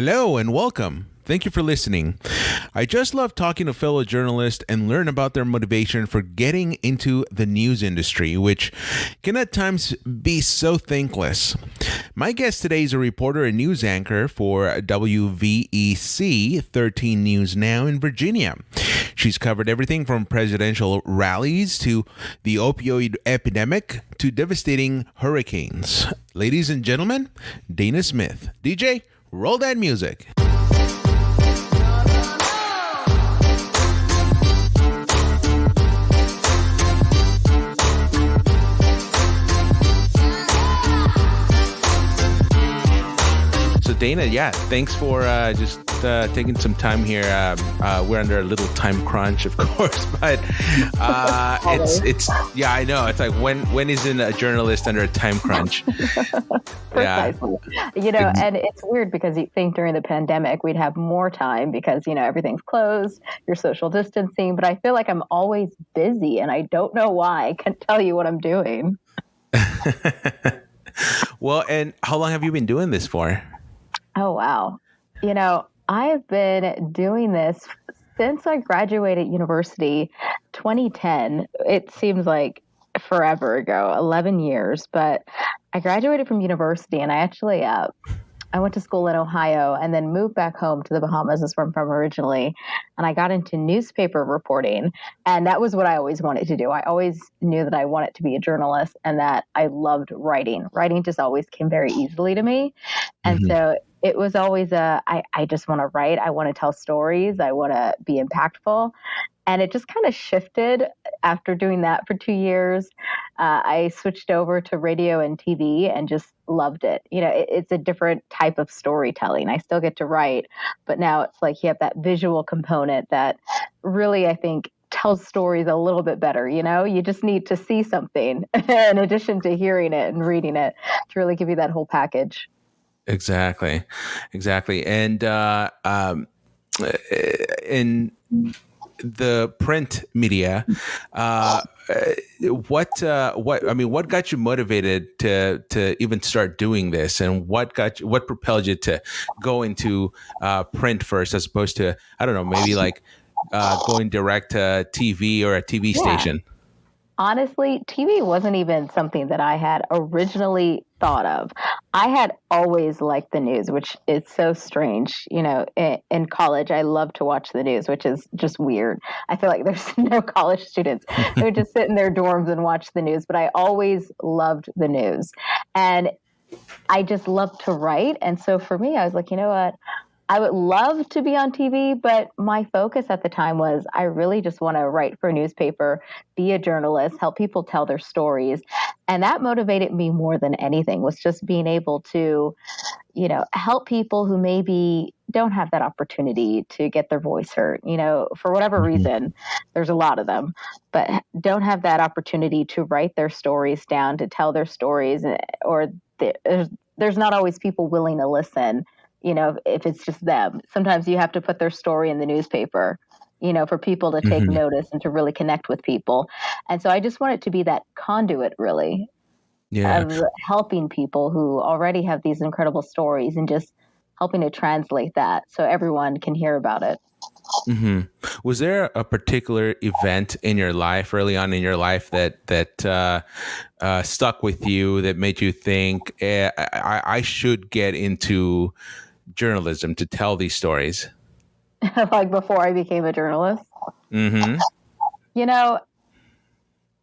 Hello and welcome. Thank you for listening. I just love talking to fellow journalists and learn about their motivation for getting into the news industry, which can at times be so thankless. My guest today is a reporter and news anchor for WVEC 13 News Now in Virginia. She's covered everything from presidential rallies to the opioid epidemic to devastating hurricanes. Ladies and gentlemen, Dana Smith. DJ, roll that music. So Dana, thanks for just taking some time here. We're under a little time crunch, of course, but it's I know. It's like when isn't a journalist under a time crunch? Precisely. And it's weird because you think during the pandemic we'd have more time because, everything's closed, you're social distancing, but I feel like I'm always busy and I don't know why. I can't tell you what I'm doing. Well, and how long have you been doing this for? Oh, wow. I've been doing this since I graduated university 2010. It seems like forever ago, 11 years, but I graduated from university and I actually, I went to school in Ohio and then moved back home to the Bahamas, is where I'm from originally. And I got into newspaper reporting. And that was what I always wanted to do. I always knew that I wanted to be a journalist and that I loved writing. Writing just always came very easily to me. And so it was always I just want to write. I want to tell stories. I want to be impactful. And it just kind of shifted after doing that for 2 years. I switched over to radio and TV and just loved it. It's a different type of storytelling. I still get to write, but now it's like you have that visual component that really, I think, tells stories a little bit better. You just need to see something in addition to hearing it and reading it to really give you that whole package. Exactly. And in the print media, what got you motivated to even start doing this, and what propelled you to go into print first as opposed to, I don't know, maybe like going direct to TV or a TV station? Honestly, TV wasn't even something that I had originally thought of. I had always liked the news, which is so strange. In college, I loved to watch the news, which is just weird. I feel like there's no college students who would just sit in their dorms and watch the news, but I always loved the news. And I just loved to write. And so for me, I was like, you know what? I would love to be on TV, but my focus at the time was I really just want to write for a newspaper, be a journalist, help people tell their stories. And that motivated me more than anything, was just being able to, help people who maybe don't have that opportunity to get their voice heard, for whatever reason. There's a lot of them, but don't have that opportunity to write their stories down, to tell their stories, or there's not always people willing to listen. If it's just them, sometimes you have to put their story in the newspaper, for people to take notice and to really connect with people. And so I just want it to be that conduit, really, of helping people who already have these incredible stories and just helping to translate that so everyone can hear about it. Was there a particular event in your life, early on in your life, that stuck with you, that made you think, I should get into journalism to tell these stories? Like before I became a journalist?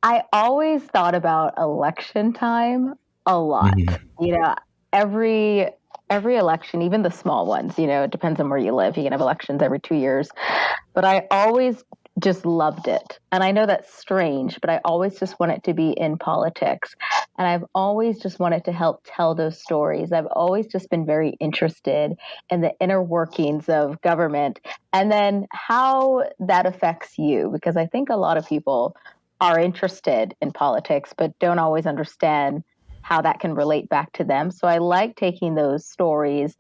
I always thought about election time a lot. Every election, even the small ones, it depends on where you live. You can have elections every 2 years. But I always just loved it. And I know that's strange, but I always just wanted to be in politics. And I've always just wanted to help tell those stories. I've always just been very interested in the inner workings of government and then how that affects you. Because I think a lot of people are interested in politics, but don't always understand how that can relate back to them. So I like taking those stories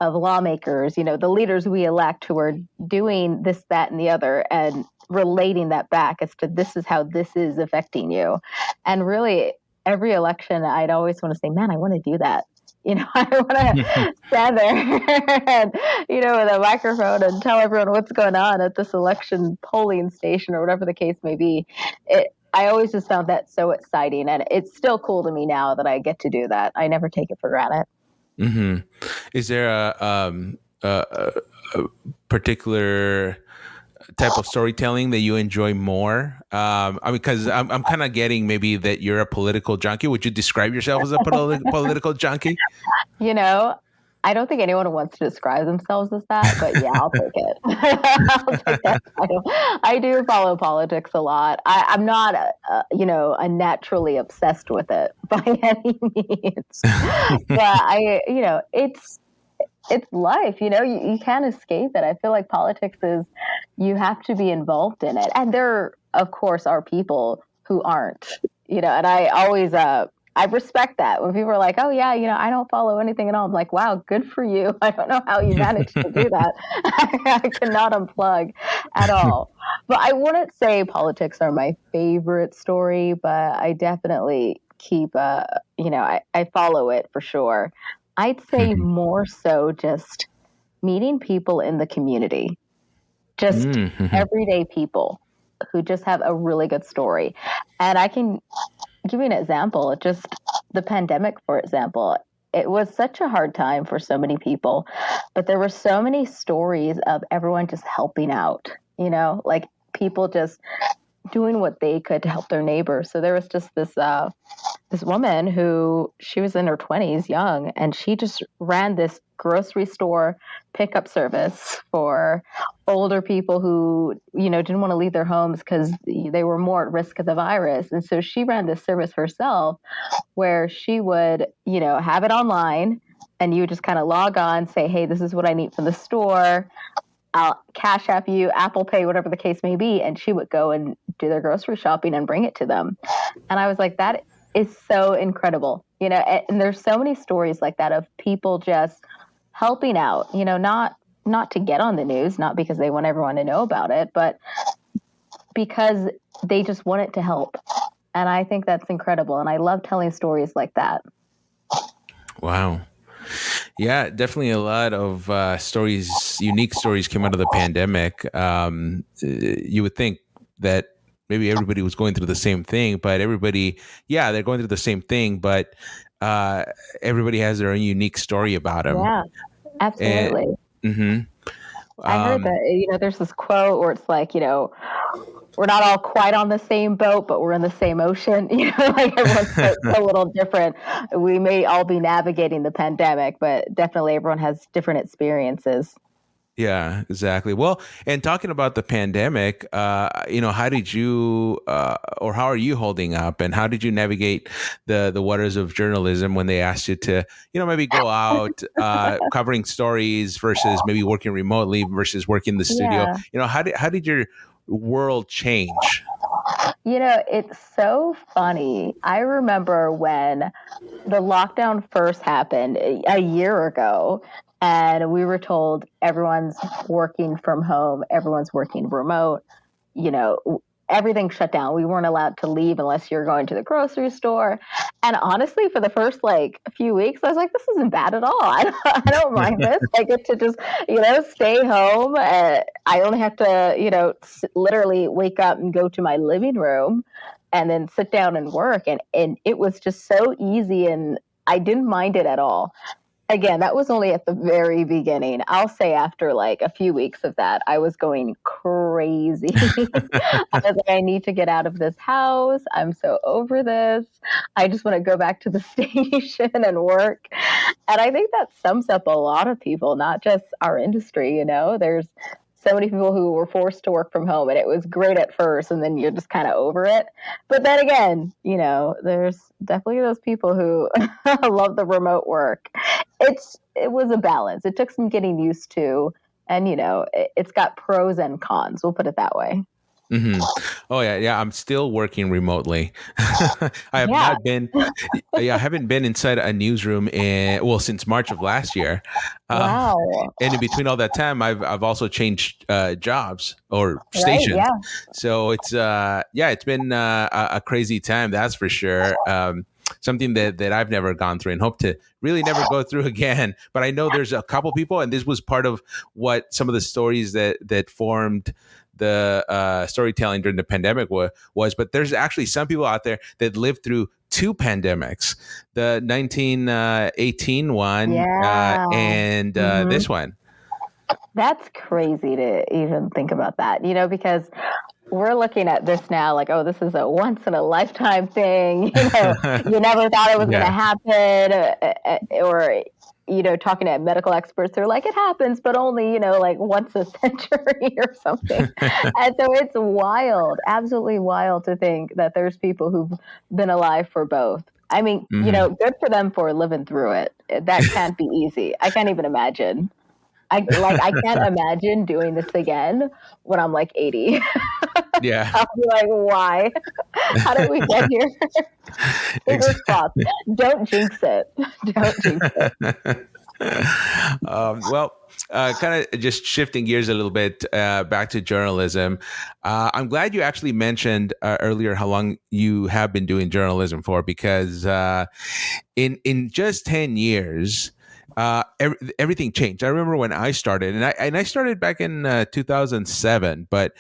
of lawmakers, the leaders we elect who are doing this, that, and the other, and relating that back as to this is how this is affecting you. And really, every election, I'd always want to say, man, I want to do that. I want to stand there and, with a microphone and tell everyone what's going on at this election polling station or whatever the case may be. I always just found that so exciting, and it's still cool to me now that I get to do that. I never take it for granted. Mm-hmm. Is there a particular type of storytelling that you enjoy more? Because I'm kind of getting maybe that you're a political junkie. Would you describe yourself as a political junkie? I don't think anyone wants to describe themselves as that, but yeah, I'll take it. I'll take that title. I do follow politics a lot. I'm not, a naturally obsessed with it by any means, but it's life, you can't escape it. I feel like politics is, you have to be involved in it. And there, of course, are people who aren't, and I always, I respect that when people are like, oh yeah, I don't follow anything at all. I'm like, wow, good for you. I don't know how you managed to do that. I cannot unplug at all. But I wouldn't say politics are my favorite story, but I definitely keep, I follow it for sure. I'd say more so just meeting people in the community, just everyday people who just have a really good story. And I can give you an example, just the pandemic, for example. It was such a hard time for so many people, but there were so many stories of everyone just helping out, like people just doing what they could to help their neighbors. So there was just this woman who, she was in her 20s, young, and she just ran this grocery store pickup service for older people who, didn't want to leave their homes because they were more at risk of the virus. And so she ran this service herself where she would, have it online, and you would just kind of log on, say, hey, this is what I need from the store. I'll Cash App you, Apple Pay, whatever the case may be. And she would go and do their grocery shopping and bring it to them. And I was like, that is so incredible, and there's so many stories like that of people just helping out, not to get on the news, not because they want everyone to know about it, but because they just want it to help. And I think that's incredible. And I love telling stories like that. Wow. Yeah, definitely a lot of stories, unique stories came out of the pandemic. You would think that maybe everybody was going through the same thing, but they're going through the same thing, but everybody has their own unique story about them. Yeah, absolutely. I heard that, there's this quote where it's like, we're not all quite on the same boat, but we're in the same ocean. Like everyone's a little different. We may all be navigating the pandemic, but definitely everyone has different experiences. Yeah, exactly. Well, and talking about the pandemic, how did you, or how are you holding up, and how did you navigate the waters of journalism when they asked you to, maybe go out covering stories versus maybe working remotely versus working in the studio? Yeah. How did your world change? It's so funny. I remember when the lockdown first happened a year ago, and we were told everyone's working from home, everyone's working remote, everything shut down. We weren't allowed to leave unless you're going to the grocery store. And honestly, for the first few weeks, I was like, this isn't bad at all. I don't mind this. I get to just, stay home. I only have to, literally wake up and go to my living room and then sit down and work. And it was just so easy, and I didn't mind it at all. Again, that was only at the very beginning. I'll say after a few weeks of that, I was going crazy. I was like, I need to get out of this house. I'm so over this. I just want to go back to the station and work. And I think that sums up a lot of people, not just our industry. There's so many people who were forced to work from home, and it was great at first, and then you're just kind of over it. But then again, there's definitely those people who love the remote work. It was a balance. It took some getting used to, and it's got pros and cons. We'll put it that way. Mm-hmm. Oh yeah. I'm still working remotely. I have not been. I haven't been inside a newsroom since March of last year. Wow. And in between all that time, I've also changed jobs or stations. Right, yeah. So it's been a crazy time, that's for sure. something that I've never gone through and hope to really never go through again. But I know there's a couple people, and this was part of what some of the stories that formed the storytelling during the pandemic was. But there's actually some people out there that lived through two pandemics, the 1918 one and this one. That's crazy to even think about that, because we're looking at this now like, oh, this is a once in a lifetime thing. You never thought it was going to happen, or talking to medical experts who are like, it happens, but only, like once a century or something. And so it's wild, absolutely wild to think that there's people who've been alive for both. I mean, good for them for living through it. That can't be easy. I can't even imagine. I can't imagine doing this again when I'm like 80. Yeah. I'll be like, why? How did we get here? Fingers crossed. Don't jinx it. Don't jinx it. Kind of just shifting gears a little bit back to journalism. I'm glad you actually mentioned earlier how long you have been doing journalism for, because in just 10 years, everything changed. I remember when I started, and I started back in 2007, but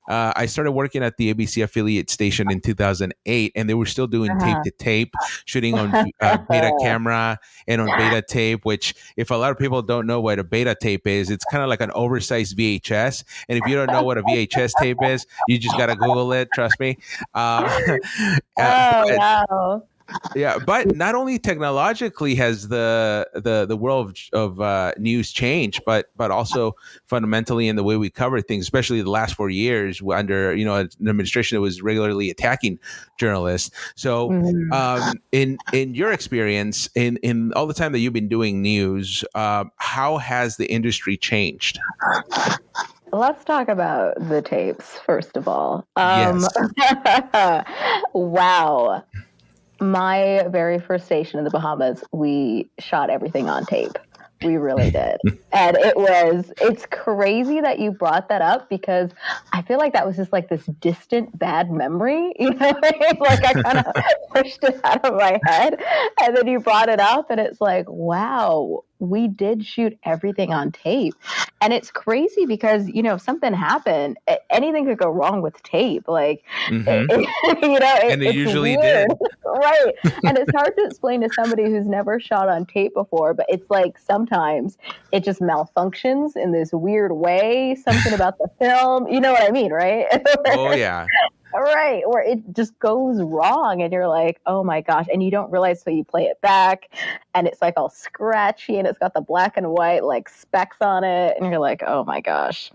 I started working at the ABC affiliate station in 2008, and they were still doing tape to tape, shooting on beta camera and on beta tape, which, if a lot of people don't know what a beta tape is, it's kind of like an oversized VHS. And if you don't know what a VHS tape is, you just got to Google it. Trust me. Wow. Yeah, but not only technologically has the world of news changed, but also fundamentally in the way we cover things, especially the last 4 years under an administration that was regularly attacking journalists. So, in your experience, in all the time that you've been doing news, how has the industry changed? Let's talk about the tapes first of all. Yes. Wow. My very first station in the Bahamas, we shot everything on tape. We really did. And it's crazy that you brought that up, because I feel like that was just like this distant bad memory, like I kind of pushed it out of my head, and then you brought it up and it's like, wow, we did shoot everything on tape. And it's crazy because, if something happened, anything could go wrong with tape. Like, and it usually weird. did. Right. And it's hard to explain to somebody who's never shot on tape before, but it's like sometimes it just malfunctions in this weird way, something about the film. You know what I mean, right? Oh, yeah. Right, where it just goes wrong and you're like, oh my gosh, and you don't realize, so you play it back and it's like all scratchy and it's got the black and white like specks on it and you're like, oh my gosh.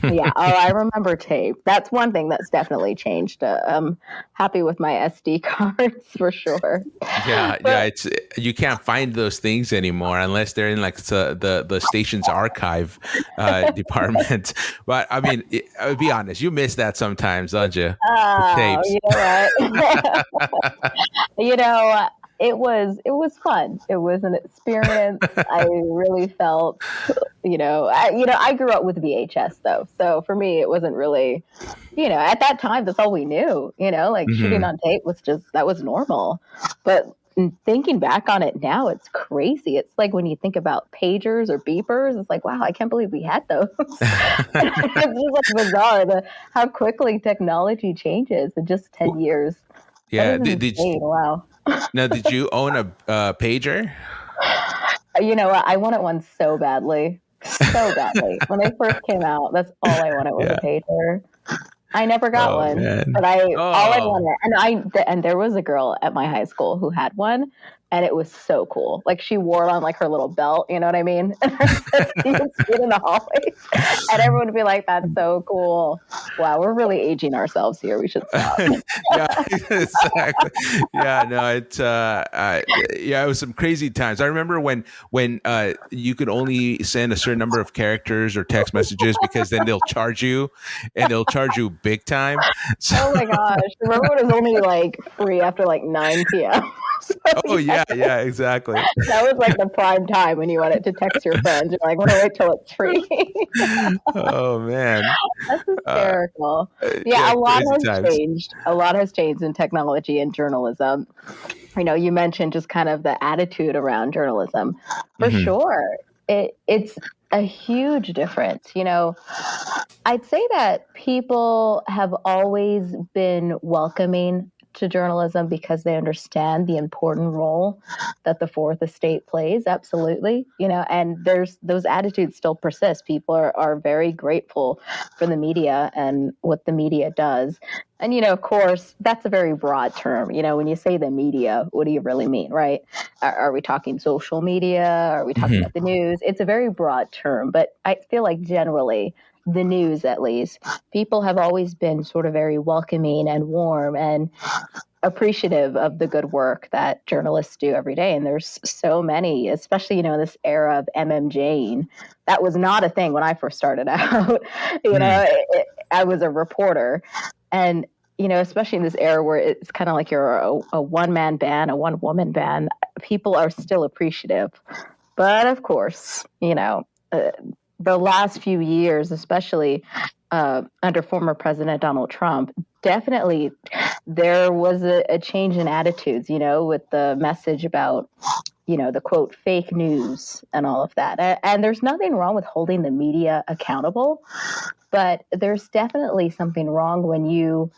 Yeah, I remember tape. That's one thing that's definitely changed. I'm happy with my SD cards for sure. Yeah, it's you can't find those things anymore unless they're in like the station's archive department. But I mean, I'll be honest, you miss that sometimes, don't you? Tapes. You know what? It was fun. It was an experience. I really felt, I grew up with VHS though. So for me, it wasn't really, at that time, that's all we knew, shooting on tape that was normal. But thinking back on it now, it's crazy. It's like when you think about pagers or beepers, it's like, wow, I can't believe we had those. It's just like bizarre how quickly technology changes in just 10 years. Yeah. Wow. Now, did you own a pager? You know what? I wanted one so badly. When they first came out, that's all I wanted was a pager. I never got one, man. But all I wanted, and there was a girl at my high school who had one, and it was so cool. Like she wore it on like her little belt, you know what I mean? You would see it in the hallways, and everyone would be like, "That's so cool!" Wow, we're really aging ourselves here. We should stop. Yeah, exactly. Yeah, no, it's it was some crazy times. I remember when you could only send a certain number of characters or text messages because then they'll charge you, and they'll charge you big time. So, oh my gosh! Remember when it was only like free after like 9 p.m. So, Oh yeah, yeah, exactly. that was like the prime time when you wanted to text your friends. You're like, want to wait till it's free. Oh man. That's Uh, hysterical. Yeah, yeah, a lot crazy has times. changed. A lot has changed in technology and journalism. You mentioned just kind of the attitude around journalism. For Hmm. sure, it's a huge difference. I'd say that people have always been welcoming to journalism because they understand the important role that the fourth estate plays. Absolutely. And there's those attitudes still persist. People are very grateful for the media and what the media does. And, of course, that's a very broad term. When you say the media, what do you really mean, right? Are we talking social media? Are we talking Hmm. about the news? It's a very broad term, but I feel like generally, the news at least, people have always been sort of very welcoming and warm and appreciative of the good work that journalists do every day. And there's so many, especially, in this era of MMJing. That was not a thing when I first started out. I was a reporter. And, especially in this era where it's kind of like you're a one-man band, a one-woman band, people are still appreciative. But of course, the last few years, especially under former President Donald Trump, definitely there was a change in attitudes, with the message about, the quote, fake news and all of that. And there's nothing wrong with holding the media accountable, but there's definitely something wrong when you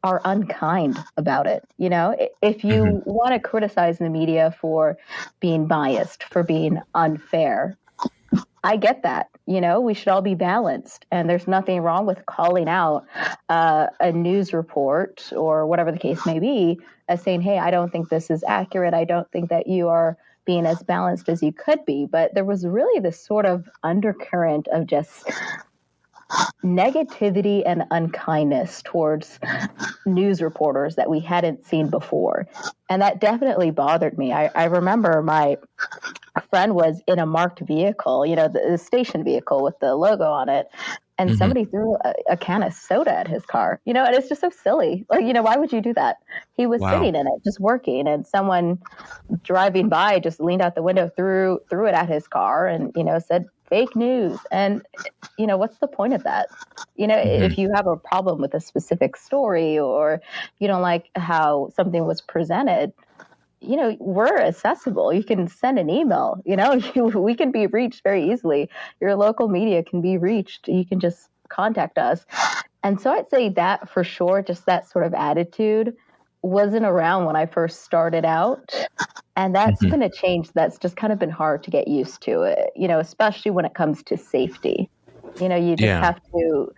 are unkind about it. If Hmm. you want to criticize the media for being biased, for being unfair, I get that. We should all be balanced, and there's nothing wrong with calling out a news report or whatever the case may be as saying, hey, I don't think this is accurate. I don't think that you are being as balanced as you could be. But there was really this sort of undercurrent of just negativity and unkindness towards news reporters that we hadn't seen before. And that definitely bothered me. I remember my friend was in a marked vehicle, the station vehicle with the logo on it. And Hmm. somebody threw a can of soda at his car, and it's just so silly. Like, why would you do that? He was Wow. sitting in it, just working, and someone driving by just leaned out the window, threw it at his car, and said fake news. And what's the point of that? Hmm. If you have a problem with a specific story or you don't like how something was presented, we're accessible. You can send an email, we can be reached very easily. Your local media can be reached. You can just contact us. And so I'd say that for sure, just that sort of attitude wasn't around when I first started out. And that's Hmm. been a change that's just kind of been hard to get used to it, especially when it comes to safety. You just Yeah. have to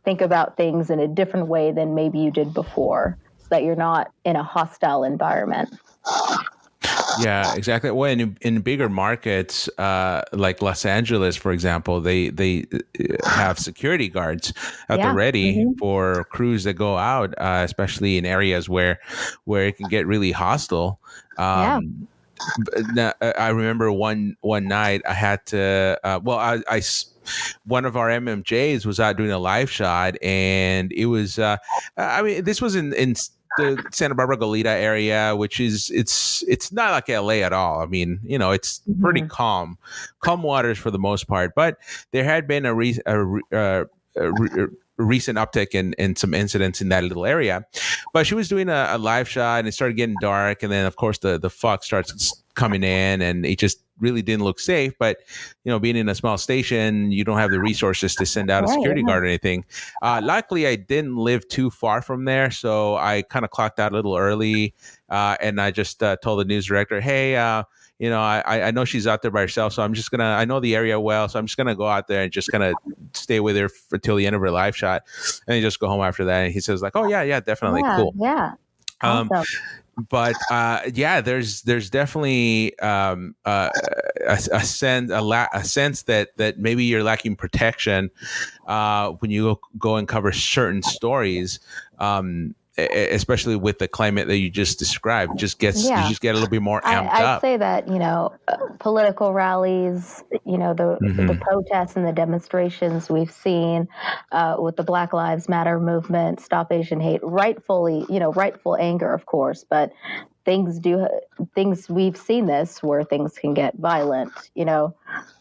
think about things in a different way than maybe you did before so that you're not in a hostile environment. Yeah, exactly. Well, in bigger markets like Los Angeles, for example, they have security guards at the Yeah. ready Hmm. for crews that go out, especially in areas where it can get really hostile. Yeah. I remember one night I had to. One of our MMJs was out doing a live shot, and it was. I mean, this was in the Santa Barbara Goleta area, which is it's not like LA at all. I mean, it's pretty Hmm. calm waters for the most part. But there had been a recent uptick in some incidents in that little area. But she was doing a live shot, and it started getting dark, and then of course the fog starts coming in, and it just really didn't look safe. But being in a small station, you don't have the resources to send out a Right. security Yeah. guard or anything. Luckily, I didn't live too far from there, so I kind of clocked out a little early, and I just told the news director, "Hey, I know she's out there by herself, so I know the area well, so I'm just gonna go out there and just kind of stay with her until the end of her live shot, and then just go home after that." And he says like, "Oh yeah, definitely, Yeah. cool." Yeah. Um, Awesome. but yeah, there's definitely a sense that maybe you're lacking protection when you go and cover certain stories, especially with the climate that you just described. You Yeah. just get a little bit more amped I'd up. say that, political rallies, the Hmm. protests and the demonstrations we've seen with the Black Lives Matter movement, Stop Asian Hate, rightfully, rightful anger, of course, but things we've seen this where things can get violent,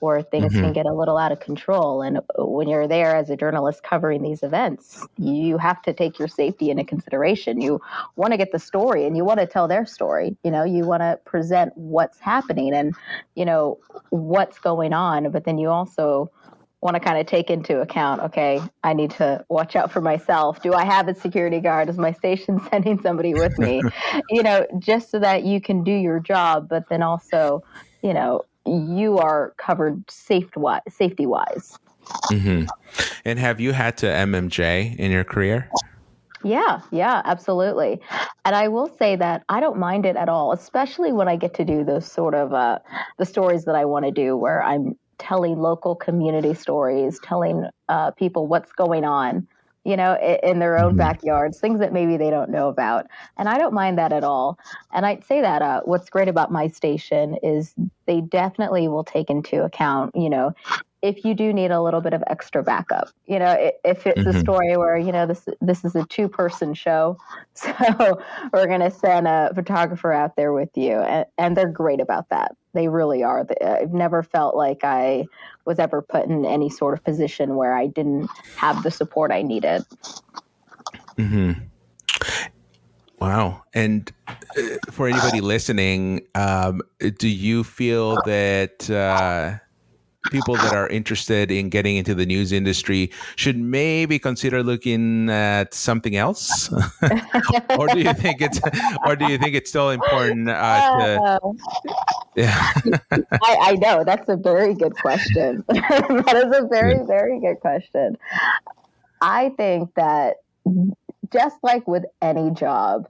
or things can get a little out of control. And when you're there as a journalist covering these events, you have to take your safety into consideration. You want to get the story and you want to tell their story. You want to present what's happening and, what's going on. But then you also want to kind of take into account, okay, I need to watch out for myself. Do I have a security guard? Is my station sending somebody with me? Just so that you can do your job, but then also, you are covered safety-wise. Mm-hmm. And have you had to MMJ in your career? Yeah, absolutely. And I will say that I don't mind it at all, especially when I get to do those sort of the stories that I want to do where I'm telling local community stories, telling people what's going on, in their own backyards, things that maybe they don't know about. And I don't mind that at all. And I'd say that what's great about my station is they definitely will take into account, if you do need a little bit of extra backup, if it's a story where, this is a 2-person show, so we're going to send a photographer out there with you. And they're great about that. They really are. I've never felt like I was ever put in any sort of position where I didn't have the support I needed. Mm-hmm. Wow. And for anybody listening, do you feel that people that are interested in getting into the news industry should maybe consider looking at something else? or do you think it's still important to yeah. I know that's a very good question. That is a very, very good question. I think that just like with any job,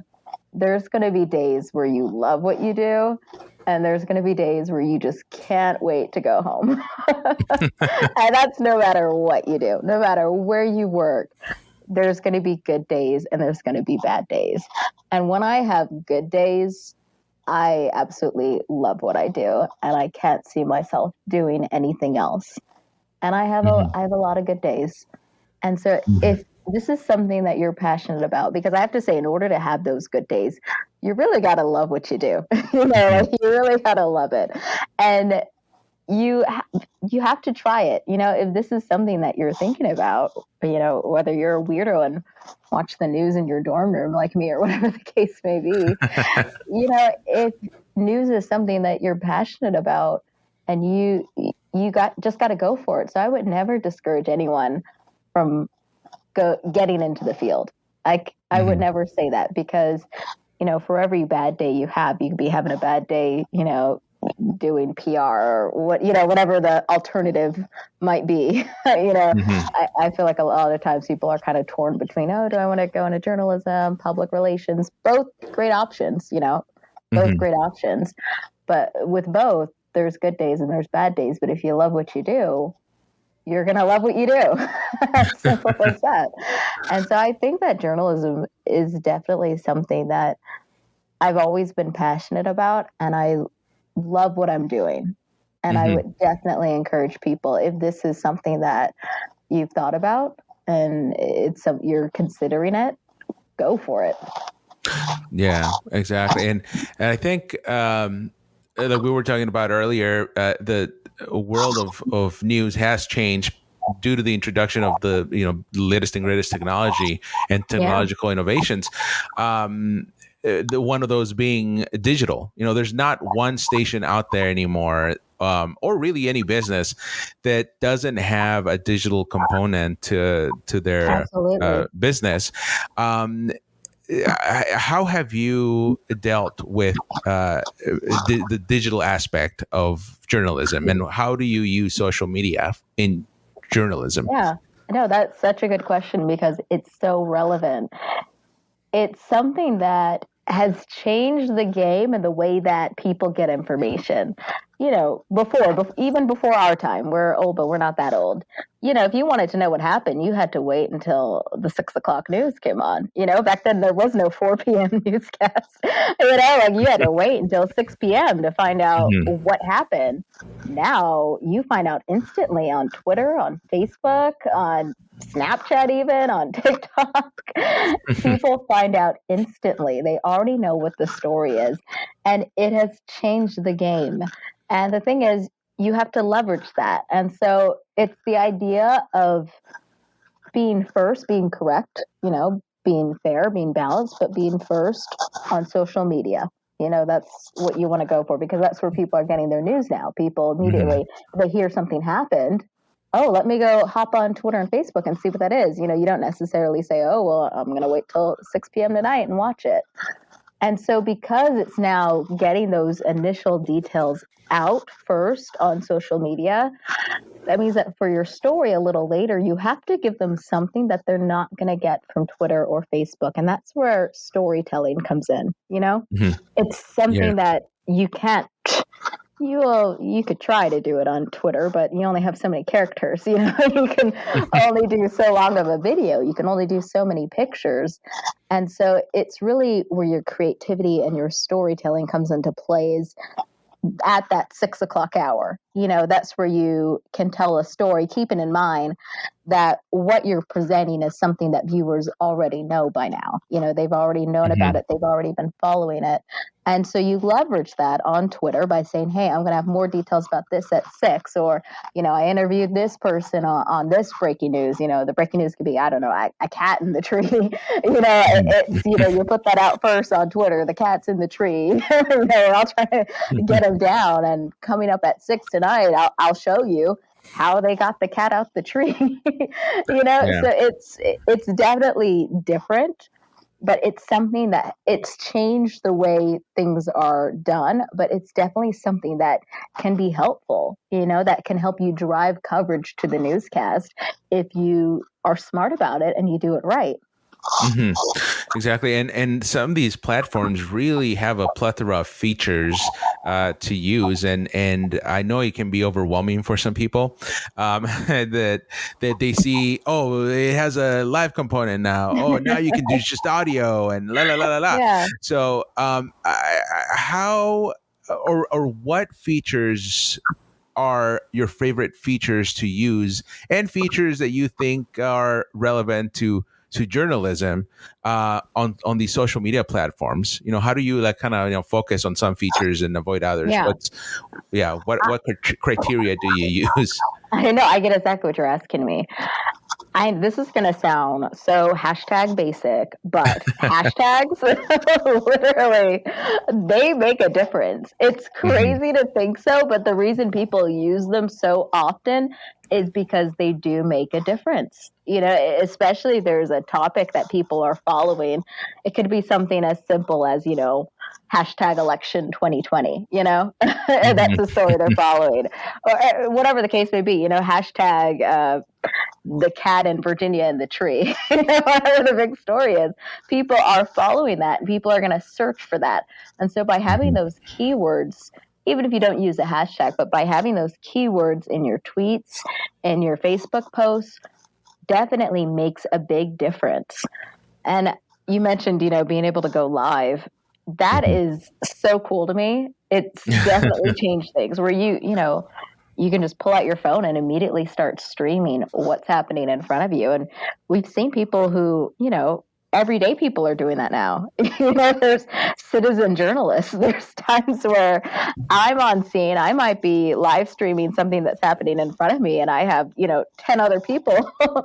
there's going to be days where you love what you do, and there's going to be days where you just can't wait to go home. And that's no matter what you do, no matter where you work. There's going to be good days and there's going to be bad days. And when I have good days, I absolutely love what I do, and I can't see myself doing anything else. And I have a lot of good days. And so if this is something that you're passionate about, because I have to say, in order to have those good days, you really got to love what you do. You really got to love it. And you have to try it. If this is something that you're thinking about, whether you're a weirdo and watch the news in your dorm room like me or whatever the case may be, if news is something that you're passionate about, and you got to go for it. So I would never discourage anyone from getting into the field. I would never say that, because, for every bad day you have, you could be having a bad day, doing PR or whatever the alternative might be. I feel like a lot of times people are kind of torn between, do I want to go into journalism, public relations, both great options, both great options. But with both, there's good days and there's bad days. But if you love what you do, you're going to love what you do. Simple as that. And so I think that journalism is definitely something that I've always been passionate about, and I love what I'm doing. And I would definitely encourage people, if this is something that you've thought about and you're considering it, go for it. Yeah, exactly. And I think like we were talking about earlier, the world of news has changed due to the introduction of the latest and greatest technology and technological innovations. One of those being digital. There's not one station out there anymore, or really any business, that doesn't have a digital component to their business. How have you dealt with the digital aspect of journalism, and how do you use social media in journalism? Yeah, no, that's such a good question, because it's so relevant. It's something that has changed the game and the way that people get information. Even before our time, we're old, but we're not that old. if you wanted to know what happened, you had to wait until the 6 o'clock news came on. Back then there was no 4 p.m. newscast. Like you had to wait until 6 p.m. to find out what happened. Now you find out instantly on Twitter, on Facebook, on Snapchat, even on TikTok. People find out instantly. They already know what the story is. And it has changed the game. And the thing is, you have to leverage that. And so it's the idea of being first, being correct, being fair, being balanced, but being first on social media. That's what you want to go for, because that's where people are getting their news now. People immediately, they hear something happened. Oh, let me go hop on Twitter and Facebook and see what that is. You don't necessarily say, oh, well, I'm going to wait till 6 p.m. tonight and watch it. And so because it's now getting those initial details out first on social media, that means that for your story a little later, you have to give them something that they're not going to get from Twitter or Facebook. And that's where storytelling comes in. It's something that you can't. You could try to do it on Twitter, but you only have so many characters. You can only do so long of a video. You can only do so many pictures. And so it's really where your creativity and your storytelling comes into plays at that 6 o'clock hour. That's where you can tell a story, keeping in mind that what you're presenting is something that viewers already know by now. They've already known about it. They've already been following it. And so you leverage that on Twitter by saying, hey, I'm going to have more details about this at 6, or, I interviewed this person on this breaking news. The breaking news could be, I don't know, a cat in the tree. You put that out first on Twitter, the cat's in the tree. I'll try to get them down. And coming up at 6 tonight, I'll show you how they got the cat out the tree. So it's definitely different. But it's something that it's changed the way things are done, but it's definitely something that can be helpful, that can help you drive coverage to the newscast if you are smart about it and you do it right. Exactly. And some of these platforms really have a plethora of features to use. And I know it can be overwhelming for some people that they see, oh, it has a live component now. Oh, now you can do just audio and la, la, la, la, la. Yeah. So how or what features are your favorite features to use, and features that you think are relevant to journalism on these social media platforms? How do you focus on some features and avoid others? What criteria do you use? I know, I get exactly what you're asking me. This is going to sound so hashtag basic, but hashtags, literally, they make a difference. It's crazy to think so, but the reason people use them so often is because they do make a difference. Especially if there's a topic that people are following. It could be something as simple as, hashtag election 2020, that's the story they're following, or whatever the case may be, hashtag the cat in Virginia in the tree, whatever the big story is. People are following that, and people are going to search for that. And so by having those keywords, even if you don't use a hashtag, but by having those keywords in your tweets and your Facebook posts, definitely makes a big difference. And you mentioned, being able to go live. That is so cool to me. It's definitely changed things where you can just pull out your phone and immediately start streaming what's happening in front of you. And we've seen people who, everyday people are doing that now. There's citizen journalists. There's times where I'm on scene. I might be live streaming something that's happening in front of me, and I have, 10 other people who,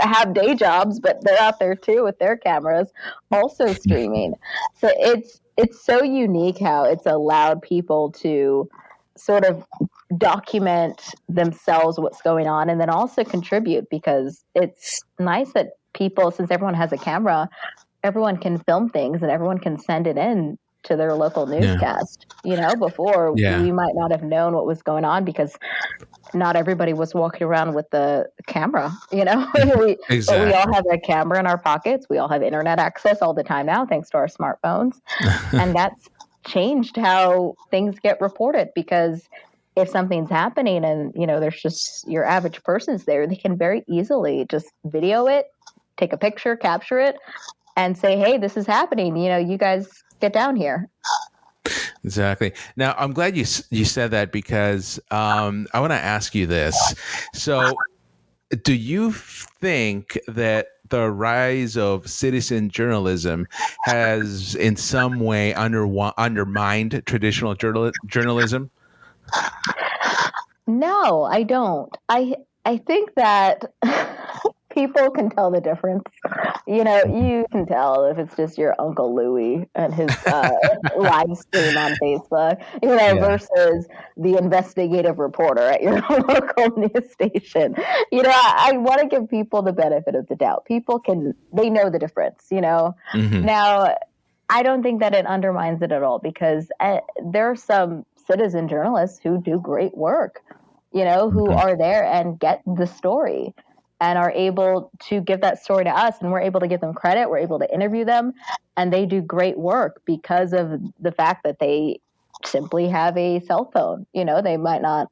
have day jobs, but they're out there too with their cameras also streaming. So it's so unique how it's allowed people to sort of document themselves, what's going on, and then also contribute, because it's nice that people, since everyone has a camera, everyone can film things and everyone can send it in to their local newscast. Before we might not have known what was going on because not everybody was walking around with the camera, Exactly. But we all have a camera in our pockets. We all have internet access all the time now, thanks to our smartphones. And that's changed how things get reported, because if something's happening and, there's just your average person's there, they can very easily just video it, take a picture, capture it, and say, hey, this is happening. You guys get down here. Exactly. Now, I'm glad you said that because I want to ask you this. So, do you think that the rise of citizen journalism has in some way undermined traditional journalism? No, I don't. I think that people can tell the difference. You can tell if it's just your Uncle Louie and his live stream on Facebook, versus the investigative reporter at your local news station. I want to give people the benefit of the doubt. They know the difference, Mm-hmm. Now, I don't think that it undermines it at all because there are some citizen journalists who do great work, who are there and get the story and are able to give that story to us, and we're able to give them credit. We're able to interview them, and they do great work because of the fact that they simply have a cell phone. They might not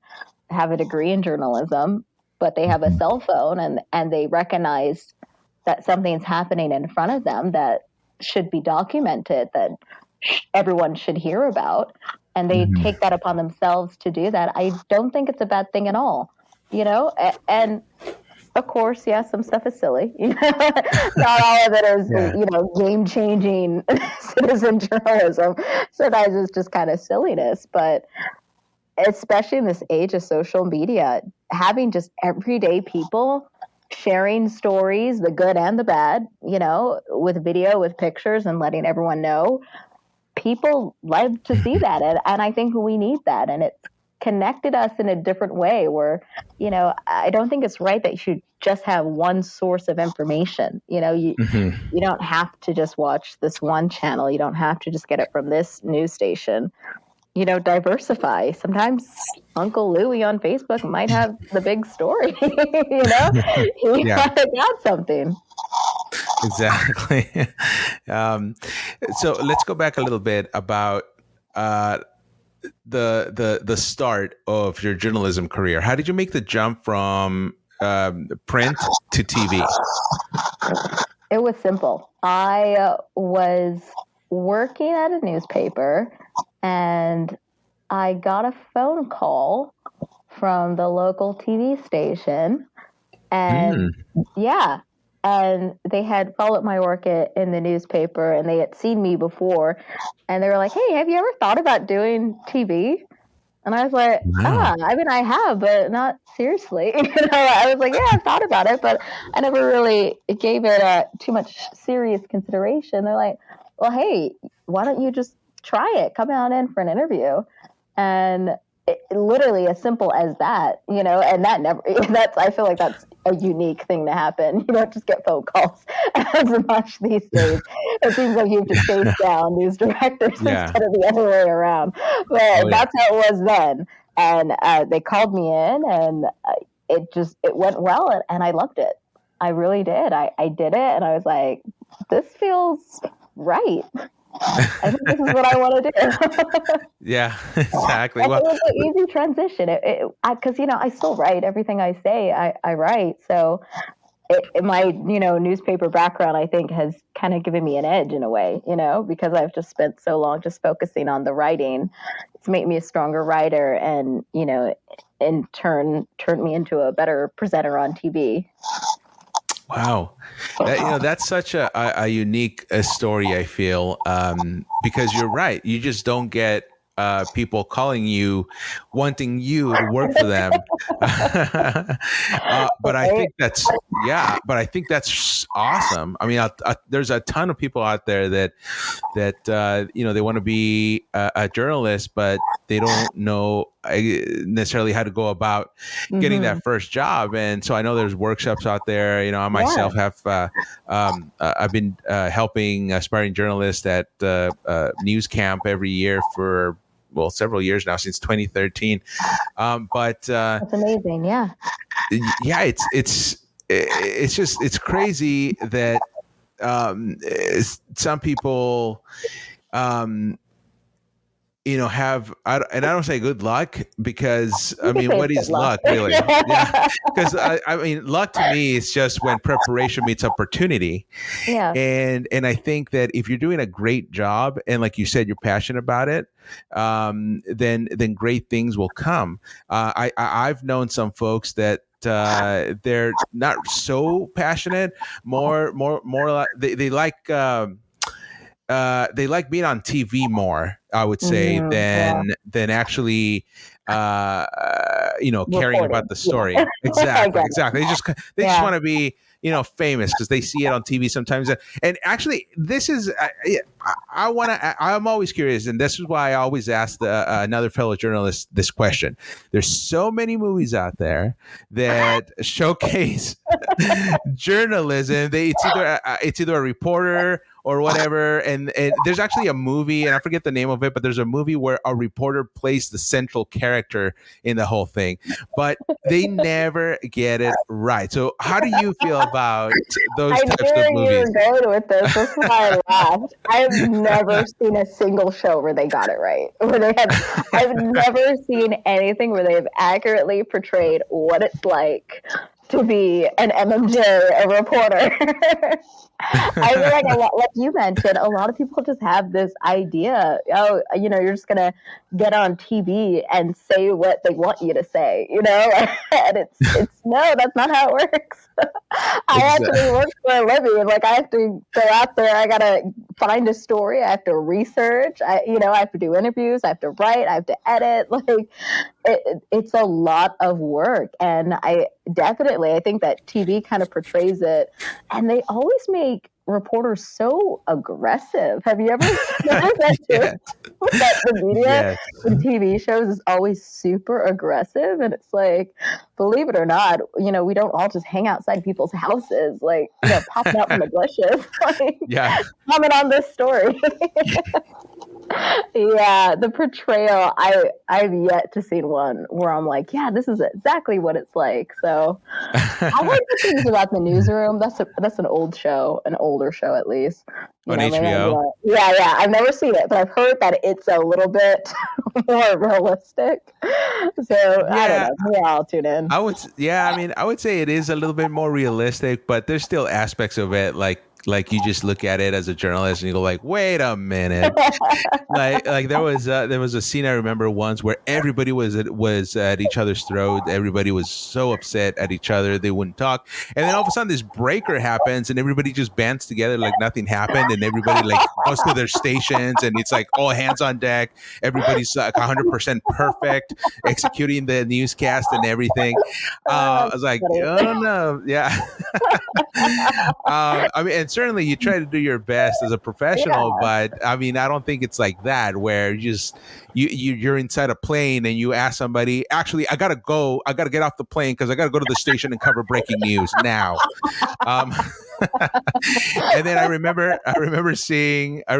have a degree in journalism, but they have a cell phone, and they recognize that something's happening in front of them that should be documented, that everyone should hear about, and they take that upon themselves to do that. I don't think it's a bad thing at all, and of course, some stuff is silly. Not all of it is, game-changing citizen journalism. Sometimes it's just kind of silliness, but especially in this age of social media, having just everyday people sharing stories, the good and the bad, with video, with pictures, and letting everyone know. People love to see that, and I think we need that, and it's connected us in a different way where, I don't think it's right that you should just have one source of information. You don't have to just watch this one channel. You don't have to just get it from this news station. Diversify. Sometimes Uncle Louie on Facebook might have the big story. He might have got something. Exactly. So let's go back a little bit about the start of your journalism career. How did you make the jump from print to TV? It was simple. I was working at a newspaper, and I got a phone call from the local TV station, and and they had followed my work in the newspaper, and they had seen me before, and they were like, hey, have you ever thought about doing TV? And I was like, I have, but not seriously. I was like, I've thought about it, but I never really gave it too much serious consideration. They're like, well, hey, why don't you just try it? Come on in for an interview. And literally as simple as that, and I feel like that's a unique thing to happen. You don't just get phone calls as much these days. It seems like you have to chase down news directors instead of the other way around. But that's how it was then. And they called me in, and it went well, and I loved it. I really did. I did it, and I was like, this feels right. I think this is what I want to do. Yeah, exactly. Well, it was an easy transition. Because I still write everything I say. I write, so my newspaper background, I think, has kind of given me an edge in a way. Because I've just spent so long just focusing on the writing. It's made me a stronger writer, and in turn turned me into a better presenter on TV. Wow. That's such a unique story, I feel, because you're right. You just don't get people calling you, wanting you to work for them. But I think that's awesome. I mean, there's a ton of people out there that they want to be a journalist, but they don't know necessarily how to go about getting that first job. And so I know there's workshops out there. I myself have I've been helping aspiring journalists at news camp every year for several years now, since 2013. But that's amazing. Yeah, it's crazy that some people have, and I don't say good luck because, I You can mean, say what it's is good luck. luck really? Yeah. Because I mean, luck to me is just when preparation meets opportunity. Yeah. And I think that if you're doing a great job and like you said, you're passionate about it, then great things will come. I've known some folks that they're not so passionate, more like they like being on TV more, I would say, Yeah. than actually caring Reporting. about the story. Yeah. I Exactly, get exactly. They just Yeah. want to be famous because they see it on TV sometimes. And actually, this is I'm always curious, and this is why I always ask another fellow journalist this question. There's so many movies out there that showcase journalism. It's either a reporter or whatever, and there's actually a movie, and I forget the name of it, but there's a movie where a reporter plays the central character in the whole thing, but they never get it right. So how do you feel about those I types knew of you movies? were going with this. That's why I laughed. I've never seen a single show where they got it right. I've never seen anything where they've accurately portrayed what it's like to be an MMJ, a reporter. I feel like a lot, like you mentioned, a lot of people just have this idea, you're just gonna get on TV and say what they want you to say, and it's no, that's not how it works. I actually work for a living. Like I have to go out there. I gotta find a story. I have to research. I have to do interviews. I have to write. I have to edit. Like it's a lot of work, and I think that TV kind of portrays it, and they always make reporters so aggressive. Have you ever noticed that too? Yes. That the media Yes. in TV shows is always super aggressive, and it's like, believe it or not, we don't all just hang outside people's houses, like popping out from the bushes, like comment on this story. Yeah, the portrayal, I've yet to see one where I'm like, yeah, this is exactly what it's like. So I heard the things about the newsroom. That's an older show at least. On HBO. Yeah. I've never seen it, but I've heard that it's a little bit more realistic. So I don't know. Maybe I'll tune in. I would say it is a little bit more realistic, but there's still aspects of it like you just look at it as a journalist and you go like, wait a minute. like there was a scene I remember once where everybody was at each other's throat. Everybody was so upset at each other they wouldn't talk, and then all of a sudden this breaker happens and everybody just bands together like nothing happened, and everybody like goes to their stations and it's like all hands on deck. Everybody's like 100% perfect executing the newscast and everything. I was like, oh no, yeah. I mean, and certainly you try to do your best as a professional, but I mean, I don't think it's like that where you're inside a plane and you ask somebody, actually, I gotta get off the plane because I gotta go to the station and cover breaking news now. And then I remember seeing a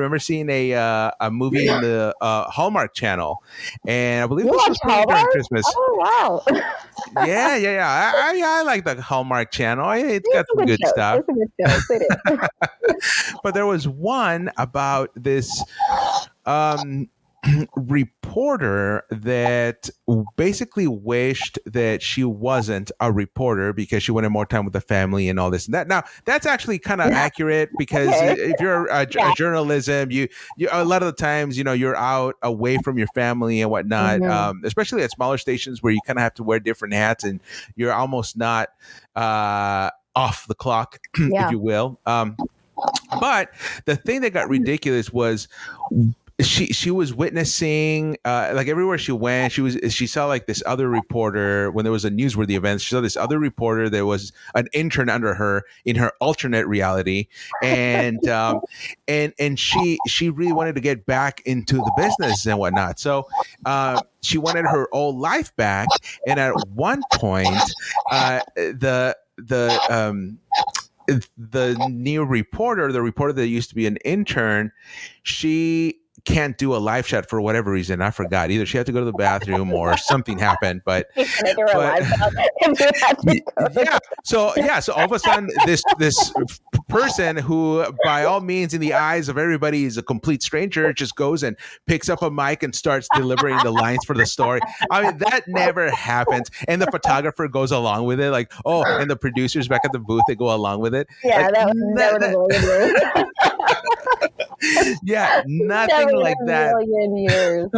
movie in the Hallmark Channel, and I believe this was during Christmas. Oh wow! Yeah. I like the Hallmark Channel. It's got some good stuff. It's a good show. But there was one about this reporter that basically wished that she wasn't a reporter because she wanted more time with the family and all this and that. Now that's actually kind of accurate because if you're a journalism, you a lot of the times you're out away from your family and whatnot, especially at smaller stations where you kind of have to wear different hats and you're almost not off the clock, if you will. But the thing that got ridiculous was she was witnessing like everywhere she went, she saw like this other reporter when there was a newsworthy event. She saw this other reporter. There was an intern under her in her alternate reality, and she really wanted to get back into the business and whatnot. So she wanted her old life back, and at one point, the new reporter, the reporter that used to be an intern, she can't do a live shot for whatever reason. I forgot. Either she had to go to the bathroom or something happened. But So all of a sudden, this person who, by all means, in the eyes of everybody, is a complete stranger, just goes and picks up a mic and starts delivering the lines for the story. I mean, that never happens. And the photographer goes along with it, like, oh, and the producers back at the booth, they go along with it. Yeah, like, that would have yeah, nothing like that. Million years.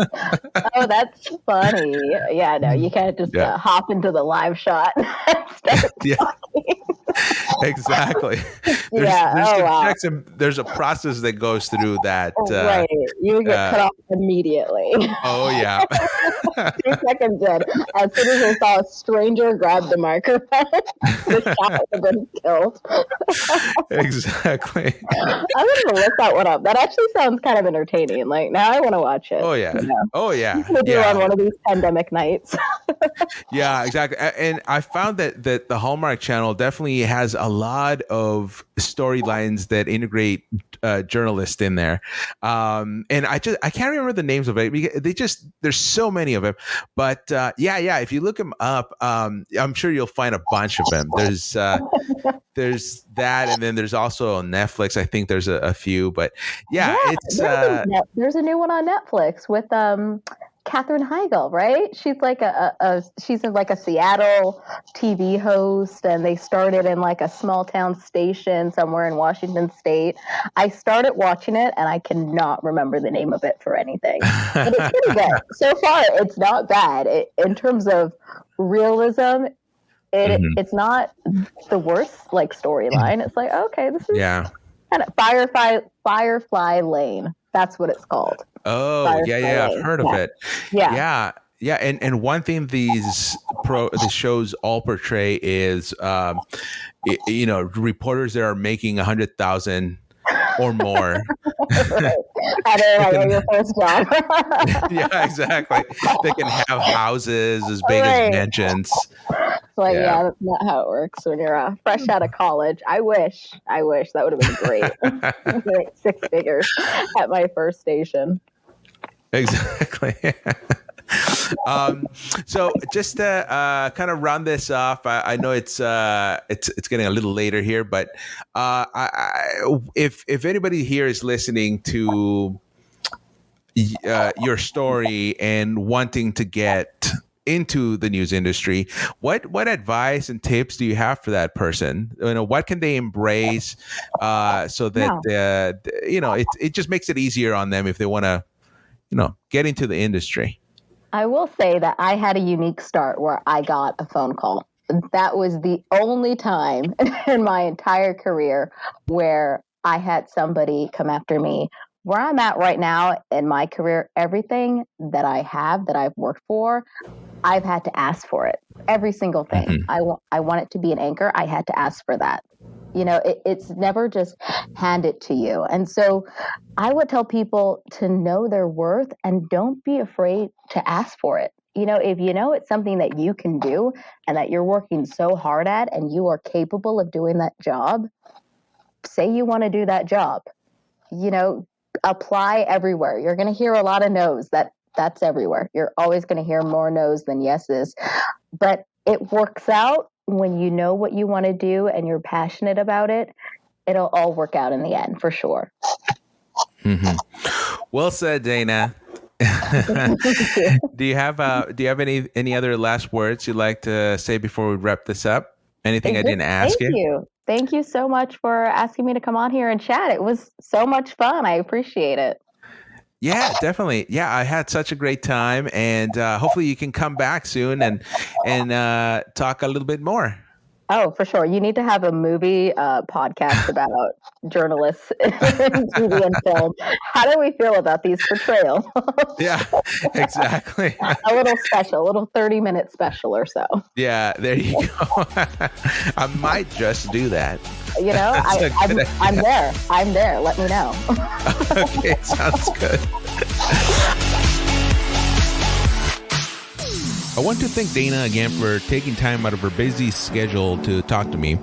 Oh, that's funny. Yeah, no, you can't just hop into the live shot and start talking. Exactly. There's a process that goes through that. Right. You would get cut off immediately. Oh, yeah. 2 seconds in. As soon as I saw a stranger grab the microphone, the shot would have been killed. Exactly. I'm going to look that one up. That actually sounds kind of entertaining. Like, now I want to watch it. Oh, yeah. You know? Oh, yeah. Maybe on one of these pandemic nights. Yeah, exactly. And I found that the Hallmark Channel definitely has a lot of storylines that integrate journalists in there. And I can't remember the names of it. There's so many of them. But if you look them up, I'm sure you'll find a bunch of them. There's that, and then there's also on Netflix. I think there's a few, but it's there's a new one on Netflix with Katherine Heigl, right? She's like she's in like a Seattle TV host, and they started in like a small town station somewhere in Washington State. I started watching it, and I cannot remember the name of it for anything. But it's pretty good. So far, it's not bad. In terms of realism, it's not the worst like storyline. It's like, okay, this is kind of Firefly Lane. That's what it's called. Oh, I've heard of it. Yeah. And one thing these shows all portray is, reporters that are making 100,000 or more. Right. I know your first job. Yeah, exactly. They can have houses as big as mansions. Like, that's not how it works when you're fresh out of college. I wish that would have been great. Like 6 figures at my first station. Exactly. So just to kind of round this off, I know it's getting a little later here, but if anybody here is listening to your story and wanting to get into the news industry, what advice and tips do you have for that person? What can they embrace so that it just makes it easier on them if they want to get into the industry? I will say that I had a unique start where I got a phone call. That was the only time in my entire career where I had somebody come after me. Where I'm at right now in my career, everything that I've worked for, I've had to ask for it. Every single thing. Mm-hmm. I want it to be an anchor. I had to ask for that. It's never just handed to you. And so I would tell people to know their worth and don't be afraid to ask for it. If it's something that you can do and that you're working so hard at and you are capable of doing that job, say you want to do that job. Apply everywhere. You're going to hear a lot of no's. That's everywhere. You're always going to hear more no's than yeses. But it works out when you know what you want to do and you're passionate about it. It'll all work out in the end, for sure. Mm-hmm. Well said, Dana. Do you have any other last words you'd like to say before we wrap this up? Anything I didn't ask you? Thank you so much for asking me to come on here and chat. It was so much fun. I appreciate it. Yeah, definitely. Yeah, I had such a great time, and hopefully you can come back soon and talk a little bit more. Oh, for sure. You need to have a movie podcast about journalists in TV and film. How do we feel about these portrayals? Yeah, exactly. A little 30-minute special or so. Yeah, there you go. I might just do that. I'm there. Let me know. Okay, sounds good. I want to thank Dana again for taking time out of her busy schedule to talk to me.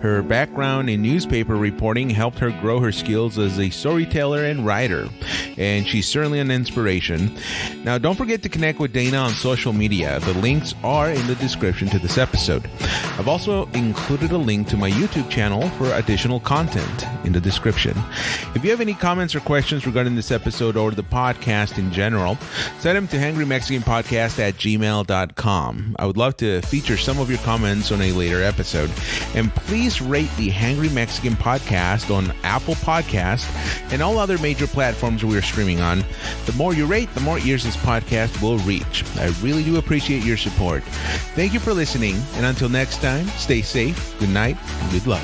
Her background in newspaper reporting helped her grow her skills as a storyteller and writer, and she's certainly an inspiration. Now, don't forget to connect with Dana on social media. The links are in the description to this episode. I've also included a link to my YouTube channel for additional content in the description. If you have any comments or questions regarding this episode or the podcast in general, send them to hangrymexicanpodcast@gmail.com. I would love to feature some of your comments on a later episode. And please rate the Hangry Mexican Podcast on Apple Podcasts and all other major platforms we are streaming on. The more you rate, the more ears this podcast will reach. I really do appreciate your support. Thank you for listening, and until next time, stay safe, good night, and good luck.